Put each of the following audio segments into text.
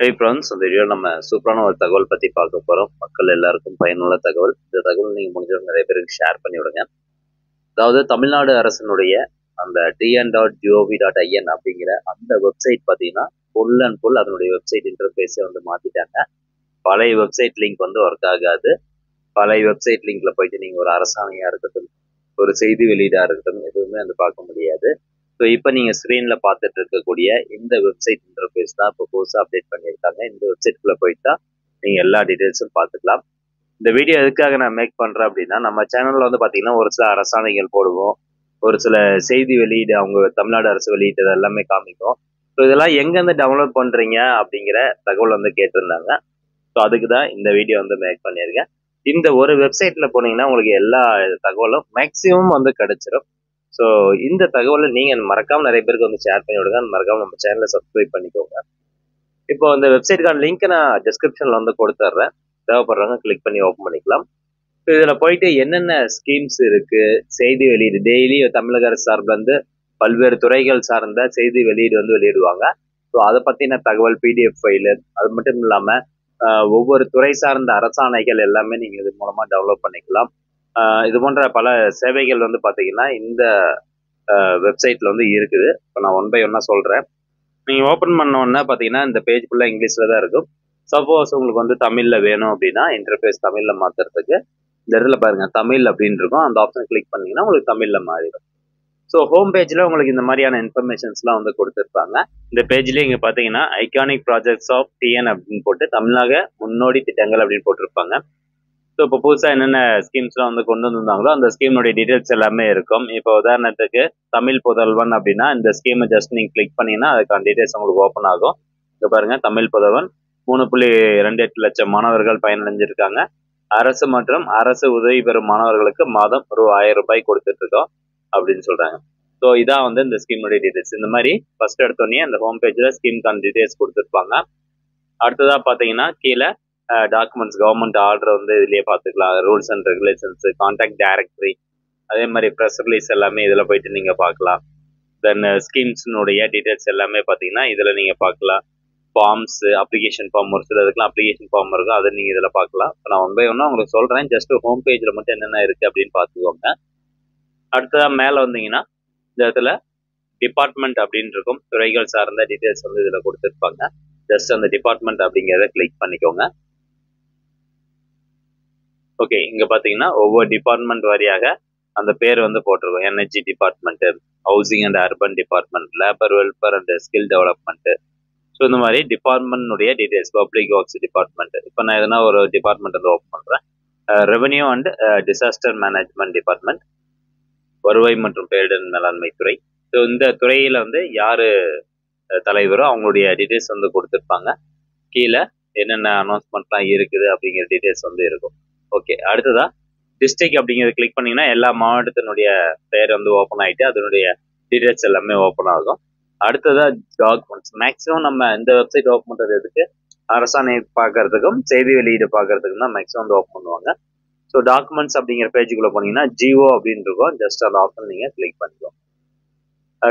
Hey friends, இந்த video நம்ம சூப்பரான ஒரு தகவல் பத்தி பார்க்க போறோம். மக்கள் எல்லாருக்கும் பயனுள்ள தகவல். இந்த தகவல் நீங்க முடிஞ்ச நிறைய பேருக்கு ஷேர் பண்ணி விடுங்க. அதாவது தமிழ்நாடு அரசினுடைய அந்த tn.gov.in அப்படிங்கிற அந்த வெப்சைட் பார்த்தீங்கன்னா ஃபுல் அண்ட் ஃபுல் அதனுடைய வெப்சைட் இன்டர்ஃபேஸை வந்து மாத்திட்டாங்க. பழைய வெப்சைட் லிங்க் வந்து ஒர்க் ஆகாது. பழைய வெப்சைட் லிங்க்ல போயிட்டு நீங்க ஒரு அரசாணையா இருக்கட்டும், ஒரு செய்தி வெளியீடா இருக்கட்டும், எதுவுமே வந்து பார்க்க முடியாது. ஸோ இப்போ நீங்கள் ஸ்க்ரீனில் பார்த்துட்டு இருக்கக்கூடிய இந்த வெப்சைட் இன்டர்ஃபேஸ் தான் இப்போ புதுசாக அப்டேட் பண்ணியிருக்காங்க. இந்த வெப்சைட்குள்ளே போயிட்டா நீங்கள் எல்லா டீட்டெயில்ஸும் பார்த்துக்கலாம். இந்த வீடியோ எதுக்காக நான் மேக் பண்ணுறேன் அப்படின்னா, நம்ம சேனலில் வந்து பார்த்தீங்கன்னா ஒரு சில அரசாணைகள் போடுவோம், ஒரு சில செய்தி வெளியீடு அவங்க தமிழ்நாடு அரசு வெளியீட்டு எல்லாமே காமிக்கும். ஸோ இதெல்லாம் எங்கேருந்து டவுன்லோட் பண்ணுறீங்க அப்படிங்கிற தகவல் வந்து கேட்டிருந்தாங்க. ஸோ அதுக்கு தான் இந்த வீடியோ வந்து மேக் பண்ணியிருக்கேன். இந்த ஒரு வெப்சைட்டில் போனீங்கன்னா உங்களுக்கு எல்லா தகவலும் மேக்ஸிமம் வந்து கிடைச்சிரும். ஸோ இந்த தகவலை நீங்கள் மறக்காமல் நிறைய பேருக்கு வந்து ஷேர் பண்ணி விடுங்க. மறக்காமல் நம்ம சேனலை சப்ஸ்கிரைப் பண்ணிக்கோங்க. இப்போ அந்த வெப்சைட்டுக்கான லிங்க்கை நான் டிஸ்கிரிப்ஷனில் வந்து கொடுத்துட்றேன். தேவைப்படுறவங்க கிளிக் பண்ணி ஓப்பன் பண்ணிக்கலாம். ஸோ இதில் போயிட்டு என்னென்ன ஸ்கீம்ஸ் இருக்குது, செய்தி வெளியீடு டெய்லி தமிழக அரசு சார்பில் வந்து பல்வேறு துறைகள் சார்ந்த செய்தி வெளியீடு வந்து வெளியிடுவாங்க. ஸோ அதை பற்றின தகவல் பிடிஎஃப் ஃபைலு, அது மட்டும் இல்லாமல் ஒவ்வொரு துறை சார்ந்த அரசாணைகள் எல்லாமே நீங்கள் இது மூலமாக டவுன்லோட் பண்ணிக்கலாம். இது போன்ற பல சேவைகள் வந்து பார்த்தீங்கன்னா இந்த வெப்சைட்டில் வந்து இருக்குது. இப்போ நான் ஒன் பை ஒன்னாக சொல்கிறேன். நீங்கள் ஓப்பன் பண்ணோன்னா பார்த்தீங்கன்னா இந்த பேஜ் ஃபுல்லாக இங்கிலீஷில் தான் இருக்கும். சப்போஸ் உங்களுக்கு வந்து தமிழில் வேணும் அப்படின்னா இன்டர்ஃபேஸ் தமிழில் மாற்றுறதுக்கு இந்த இடத்துல பாருங்கள் தமிழ் அப்படின்னு இருக்கும். அந்த ஆப்ஷன் கிளிக் பண்ணிங்கன்னா உங்களுக்கு தமிழில் மாறிடும். ஸோ ஹோம் பேஜில் உங்களுக்கு இந்த மாதிரியான இன்ஃபர்மேஷன்ஸ்லாம் வந்து கொடுத்துருப்பாங்க. இந்த பேஜ்லேயே இங்கே பார்த்தீங்கன்னா ஐகானிக் ப்ராஜெக்ட்ஸ் ஆஃப் டிஎன் அப்படின்னு போட்டு தமிழக முன்னோடி திட்டங்கள் அப்படின்னு போட்டிருப்பாங்க. ஸோ இப்போ புதுசாக என்னென்ன ஸ்கீம்ஸ்லாம் வந்து கொண்டு வந்திருந்தாங்களோ அந்த ஸ்கீமுடைய டீட்டெயில்ஸ் எல்லாமே இருக்கும். இப்போ உதாரணத்துக்கு தமிழ் புதல்வன் அப்படின்னா இந்த ஸ்கீமை ஜஸ்ட் நீங்கள் கிளிக் பண்ணிங்கன்னா அதுக்கான டீட்டெயில்ஸ் உங்களுக்கு ஓப்பன் ஆகும். இங்கே பாருங்கள், தமிழ் புதல்வன் 3.28 லட்சம் மாணவர்கள் பயனடைஞ்சிருக்காங்க. அரசு மற்றும் அரசு உதவி பெறும் மாணவர்களுக்கு மாதம் ஒரு 1000 ரூபாய் கொடுத்துட்ருக்கோம் அப்படின்னு சொல்கிறாங்க. ஸோ இதான் வந்து இந்த ஸ்கீமுடைய டீட்டெயில்ஸ். இந்த மாதிரி ஃபர்ஸ்ட் எடுத்தோடனே அந்த ஹோம் பேஜில் ஸ்கீமுக்கான டீட்டெயில்ஸ் கொடுத்துருப்பாங்க. அடுத்ததாக பார்த்தீங்கன்னா கீழே டாக்குமெண்ட்ஸ், கவர்மெண்ட் ஆர்டர் வந்து இதுலேயே பார்த்துக்கலாம். Rules and regulations, contact directory, அதே மாதிரி ப்ரெஸ் ரிலீஸ் எல்லாமே இதில் போயிட்டு நீங்கள் பார்க்கலாம். தென் ஸ்கீம்ஸினுடைய டீட்டெயில்ஸ் எல்லாமே பார்த்தீங்கன்னா இதில் நீங்கள் பார்க்கலாம். ஃபார்ம்ஸ், அப்ளிகேஷன் ஃபார்ம், ஒரு சில இதுக்கெலாம் அப்ளிகேஷன் ஃபார்ம் இருக்கும், அதை நீங்கள் இதில் பார்க்கலாம். இப்போ நான் ஒன் பை ஒன்னாக உங்களுக்கு சொல்கிறேன். ஜஸ்ட் ஹோம் பேஜில் மட்டும் என்னென்ன இருக்குது அப்படின்னு பார்த்துக்கோங்க. அடுத்ததாக மேலே வந்தீங்கன்னா இந்த இடத்துல டிபார்ட்மெண்ட் அப்படின்னு இருக்கும். துறைகள் சார்ந்த டீட்டெயில்ஸ் வந்து இதில் கொடுத்துருப்பாங்க. ஜஸ்ட் அந்த டிபார்ட்மெண்ட் அப்படிங்கிறத கிளிக் பண்ணிக்கோங்க. ஓகே, இங்கே பார்த்தீங்கன்னா ஒவ்வொரு டிபார்ட்மெண்ட் வாரியாக அந்த பேர் வந்து போட்டிருக்கோம். Energy department, housing and urban department, labour welfare and skill development. So இந்த மாதிரி டிபார்ட்மெண்ட்னுடைய டீட்டெயில்ஸ், பப்ளிக் ஒர்க்ஸ் டிபார்ட்மெண்ட். இப்போ நான் எதனா ஒரு டிபார்ட்மெண்ட் வந்து ஓப்பன் பண்ணுறேன். Revenue and disaster management department, வருவாய் மற்றும் பேரிடர் மேலாண்மை துறை. ஸோ இந்த துறையில் வந்து யார் தலைவரோ அவங்களுடைய டீட்டெயில்ஸ் வந்து கொடுத்துருப்பாங்க. கீழே என்னென்ன அனௌன்ஸ்மெண்ட்லாம் இருக்குது அப்படிங்கிற டீட்டெயில்ஸ் வந்து இருக்கும். ஓகே, அடுத்ததா டிஸ்ட்ரிக்ட் அப்படிங்கிறத கிளிக் பண்ணிங்கன்னா எல்லா மாவட்டத்தினுடைய பெயர் வந்து ஓப்பன் ஆகிட்டு அதனுடைய டீட்டெயில்ஸ் எல்லாமே ஓப்பன் ஆகும். அடுத்ததா டாக்குமெண்ட்ஸ். மேக்ஸிமம் நம்ம இந்த வெப்சைட் ஓப்பன் பண்ணுறது எதுக்கு, அரசாணை பார்க்கறதுக்கும் செய்தி வெளியீடு பார்க்கறதுக்கும் தான் மேக்ஸிமம் வந்து ஓப்பன் பண்ணுவாங்க. ஸோ டாக்குமெண்ட்ஸ் அப்படிங்கிற பேஜுக்குள்ளே போனீங்கன்னா ஜிஓ அப்படின்னு இருக்கும். ஜஸ்ட் அந்த ஆப்ஷன் நீங்கள் கிளிக் பண்ணிக்கோங்க.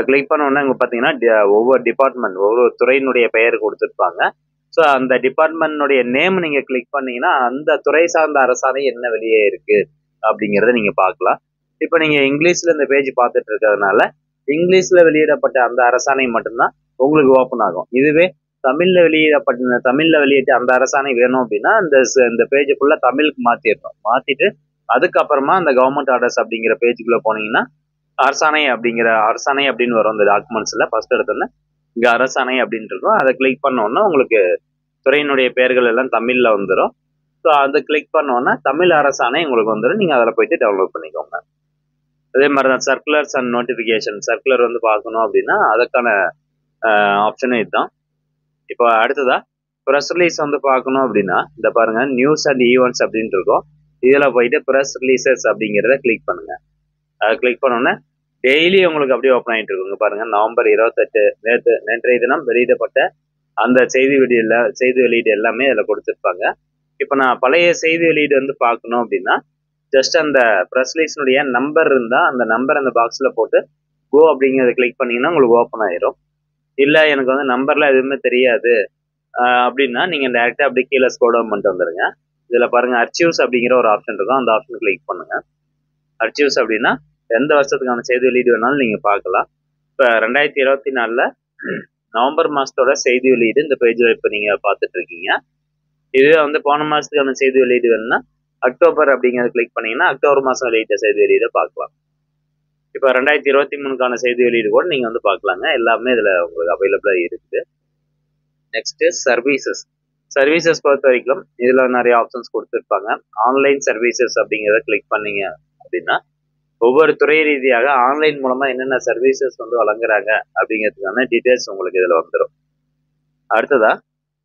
கிளிக் பண்ணோன்னா இங்கே பார்த்தீங்கன்னா ஒவ்வொரு டிபார்ட்மெண்ட், ஒவ்வொரு துறையினுடைய பெயர் கொடுத்துருப்பாங்க. ஸோ அந்த டிபார்ட்மெண்ட்னுடைய நேம் நீங்கள் கிளிக் பண்ணீங்கன்னா அந்த துறை சார்ந்த அரசாணை என்ன வெளியே இருக்குது அப்படிங்கிறத நீங்கள் பார்க்கலாம். இப்போ நீங்கள் இங்கிலீஷில் இந்த பேஜ் பார்த்துட்டு இருக்கிறதுனால இங்கிலீஷில் வெளியிடப்பட்ட அந்த அரசாணை மட்டும்தான் உங்களுக்கு ஓப்பன் ஆகும். இதுவே தமிழில் வெளியிட்ட அந்த அரசாணை வேணும் அப்படின்னா இந்த பேஜ் ஃபுல்லாக தமிழுக்கு மாற்றிடணும். மாற்றிட்டு அதுக்கப்புறமா அந்த கவர்மெண்ட் ஆர்டர்ஸ் அப்படிங்கிற பேஜுக்குள்ளே போனீங்கன்னா அரசாணை அப்படின்னு வரும். இந்த டாக்குமெண்ட்ஸில் ஃபர்ஸ்ட் எடுத்தோன்னே இங்கே அரசாணை அப்படின்னு இருக்கும். அதை கிளிக் பண்ணோன்னா உங்களுக்கு துறையினுடைய பெயர்கள் எல்லாம் தமிழில் வந்துடும். ஸோ அதை கிளிக் பண்ணோன்னா தமிழ் அரசாணை உங்களுக்கு வந்துடும். நீங்கள் அதில் போயிட்டு டவுன்லோட் பண்ணிக்கோங்க. அதே மாதிரி தான் சர்க்குலர்ஸ் அண்ட் நோட்டிஃபிகேஷன். சர்க்குலர் வந்து பார்க்கணும் அப்படின்னா அதுக்கான ஆப்ஷனும் இதுதான். இப்போ அடுத்ததா ப்ரெஸ் ரிலீஸ் வந்து பார்க்கணும் அப்படின்னா இந்த பாருங்க, நியூஸ் அண்ட் ஈவெண்ட்ஸ் அப்படின்ட்டு இருக்கும். இதில் போயிட்டு ப்ரெஸ் ரிலீசஸ் அப்படிங்கிறத கிளிக் பண்ணுங்க. அதை கிளிக் பண்ணோன்னே டெய்லி உங்களுக்கு அப்படியே ஓப்பன் ஆகிட்டு இருக்குங்க. பாருங்க, நவம்பர் 28 நேற்றைய தினம் வெளியிடப்பட்ட அந்த செய்தி வெளியீடு எல்லாமே அதில் கொடுத்துருப்பாங்க. இப்போ நான் பழைய செய்தி வெளியீடு வந்து பார்க்கணும் அப்படின்னா ஜஸ்ட் அந்த ப்ரெஸ் ரிலீஸ்னுடைய நம்பர் இருந்தால் அந்த நம்பர் அந்த பாக்ஸில் போட்டு கோ அப்படிங்கிறத கிளிக் பண்ணிங்கன்னா உங்களுக்கு ஓப்பன் ஆயிரும். இல்லை எனக்கு வந்து நம்பர்லாம் எதுவுமே தெரியாது, அப்படின்னா நீங்கள் டேரெக்டாக அப்படியே கீழே ஸ்க்ரோல் டவுன் பண்ணிட்டு வந்துடுங்க. இதில் பாருங்கள் அர்ச்சீவ்ஸ் அப்படிங்கிற ஒரு ஆப்ஷன் இருக்கும். அந்த ஆப்ஷன் கிளிக் பண்ணுங்கள். அர்ச்சீவ்ஸ் அப்படின்னா எந்த வருஷத்துக்கான செய்தி வெளியீடு வேணாலும் நீங்கள் பார்க்கலாம். இப்போ 2024 நவம்பர் மாதத்தோட செய்தி வெளியீடு இந்த பேஜில் இப்போ நீங்கள் பார்த்துட்டு இருக்கீங்க. இது வந்து போன மாதத்துக்கான செய்தி வெளியீடு வேணும்னா அக்டோபர் அப்படிங்கிறத கிளிக் பண்ணிங்கன்னா அக்டோபர் மாதம் வெளியிட்ட செய்தி வெளியீடை பார்க்கலாம். இப்போ 2023க்கான செய்தி வெளியீடு கூட நீங்கள் வந்து பார்க்கலாங்க. எல்லாமே இதில் உங்களுக்கு அவைலபிளாக இருக்குது. நெக்ஸ்ட்டு சர்வீசஸ் பொறுத்த வரைக்கும் இதில் நிறைய ஆப்ஷன்ஸ் கொடுத்துருப்பாங்க. ஆன்லைன் சர்வீசஸ் அப்படிங்கிறத கிளிக் பண்ணீங்க அப்படின்னா ஒவ்வொரு துறை ரீதியாக ஆன்லைன் மூலமாக என்னென்ன சர்வீசஸ் வந்து வழங்குறாங்க அப்படிங்கிறதுக்கான டீட்டெயில்ஸ் உங்களுக்கு இதில் வந்துடும். அடுத்ததா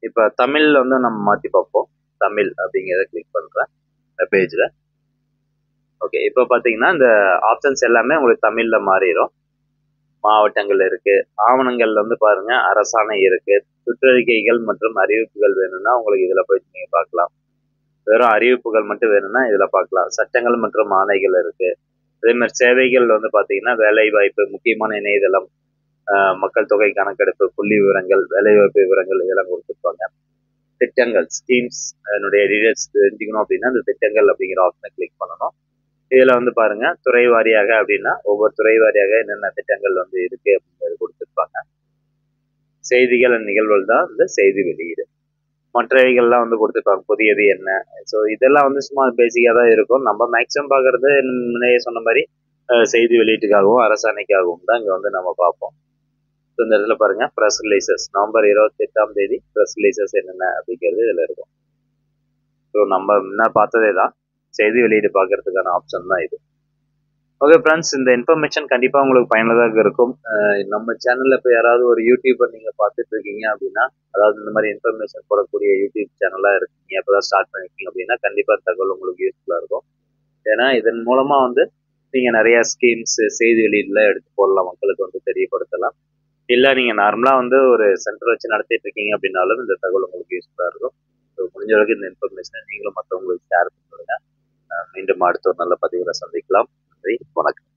இப்போ தமிழில் வந்து நம்ம மாற்றி பார்ப்போம். தமிழ் அப்படிங்கிறத கிளிக் பண்ணுறேன் பேஜில். ஓகே, இப்போ பார்த்தீங்கன்னா இந்த ஆப்ஷன்ஸ் எல்லாமே உங்களுக்கு தமிழில் மாறிடும். மாவட்டங்கள் இருக்கு, ஆவணங்கள் வந்து பாருங்க அரசாணை இருக்கு, சுற்றறிக்கைகள் மற்றும் அறிவிப்புகள் வேணும்னா உங்களுக்கு இதில் போயிட்டு நீங்கள் பார்க்கலாம். வெறும் அறிவிப்புகள் மட்டும் வேணும்னா இதில் பார்க்கலாம். சட்டங்கள் மற்றும் ஆணைகள் இருக்கு. அதே மாதிரி சேவைகள் வந்து பார்த்தீங்கன்னா வேலை வாய்ப்பு, முக்கியமான இணையதளம், மக்கள் தொகை கணக்கெடுப்பு, புள்ளி விவரங்கள், வேலைவாய்ப்பு விவரங்கள் இதெல்லாம் கொடுத்துருப்பாங்க. திட்டங்கள், ஸ்கீம்ஸ் அதனுடைய டீடைல்ஸ் தெரிஞ்சுக்கணும் அப்படின்னா இந்த திட்டங்கள் அப்படிங்கிற ஆப்ஷனை கிளிக் பண்ணணும். இதில் வந்து பாருங்க துறை வாரியாக அப்படின்னா ஒவ்வொரு துறை வாரியாக என்னென்ன திட்டங்கள் வந்து இருக்கு அப்படிங்கிறது கொடுத்துருப்பாங்க. செய்திகள் நிகழ்வுகள் தான் இந்த செய்தி வெளியீடு. மற்றவைகள்லாம் வந்து கொடுத்துருப்பாங்க புதியது என்ன. ஸோ இதெல்லாம் வந்து சும்மா பேசிக்காக தான் இருக்கும். நம்ம மேக்ஸிமம் பார்க்கறது முன்னையே சொன்ன மாதிரி செய்தி வெளியீட்டுக்காகவும் அரசாணைக்காகவும் தான் இங்கே வந்து நம்ம பார்ப்போம். ஸோ இந்த இடத்துல பாருங்க press releases November 28 press releases என்னென்ன அப்படிங்கிறது இதில் இருக்கும். ஸோ நம்ம முன்ன பார்த்ததே தான் செய்தி வெளியீடு பார்க்கறதுக்கான ஆப்ஷன் தான் இது. ஓகே ஃப்ரெண்ட்ஸ், இந்த இன்ஃபர்மேஷன் கண்டிப்பாக உங்களுக்கு பயனுள்ளதாக இருக்கும். நம்ம சேனலில் இப்போ யாராவது ஒரு யூடியூபர் நீங்கள் பார்த்துட்டு இருக்கீங்க அப்படின்னா, அதாவது இந்த மாதிரி இன்ஃபர்மேஷன் போடக்கூடிய யூடியூப் சேனலாக இருக்கீங்க, இப்போ தான் ஸ்டார்ட் பண்ணிருக்கீங்க அப்படின்னா கண்டிப்பாக தகவல் உங்களுக்கு யூஸ்ஃபுல்லாக இருக்கும். ஏன்னா இதன் மூலமாக வந்து நீங்கள் நிறையா ஸ்கீம்ஸ் செய்தி வெளியீடுல எடுத்து போடலாம், மக்களுக்கு வந்து தெரியப்படுத்தலாம். இல்லை நீங்கள் நார்மலாக வந்து ஒரு சென்டர் வச்சு நடத்திட்டு இருக்கீங்க அப்படின்னாலும் இந்த தகவல் உங்களுக்கு யூஸ்ஃபுல்லாக இருக்கும். ஸோ முடிஞ்ச அளவுக்கு இந்த இன்ஃபர்மேஷனை நீங்களும் மற்றவங்களுக்கு ஷேர் பண்ணுங்க. மீண்டும் அடுத்த ஒரு நல்ல பதிவில் சந்திக்கலாம். நன்றி, வணக்கம்.